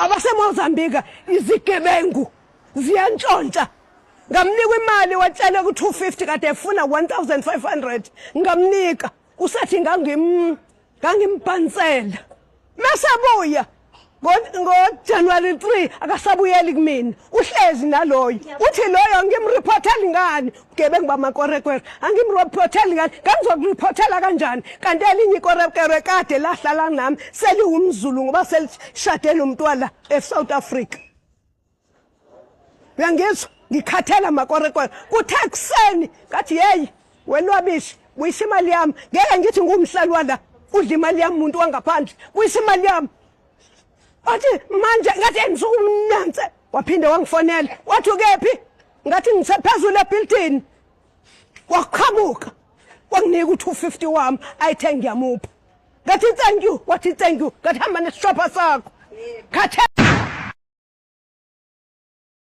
abaseMozambique izigebengu ziyantshontsha ngamnika imali watshela ku 250 kade efuna 1500 ngamnika usathi ngangimpantsela masabuya ngo-January 3 akasabuyeli kumina uhlezi naloyo uthi loyo ngimreportela ngani ugebengu bamakorekwere angimreportela ngani ngizokureport kanjani kanti elinye ikorekwere kade lahlala nami seliwumzulu ngoba selishadela umntwana eSouth Africa uyangizwa ngikhathela makorekwere kuthekuseni ngathi hey welwabishi buyisa imali yami ngeke ngithi ngumhlali la udla imali yami umuntu wangaphandle buyisa imali yami athi manje ngathi engizokumnanze waphinde wangifonela wathi ukephi ngathi ngisephezulu ebuilding waqhamuka wanginika u250 wami ayithe ngiyamupha ngathi thank you wathi thank you ngathi hamba nesishopha sakho khathe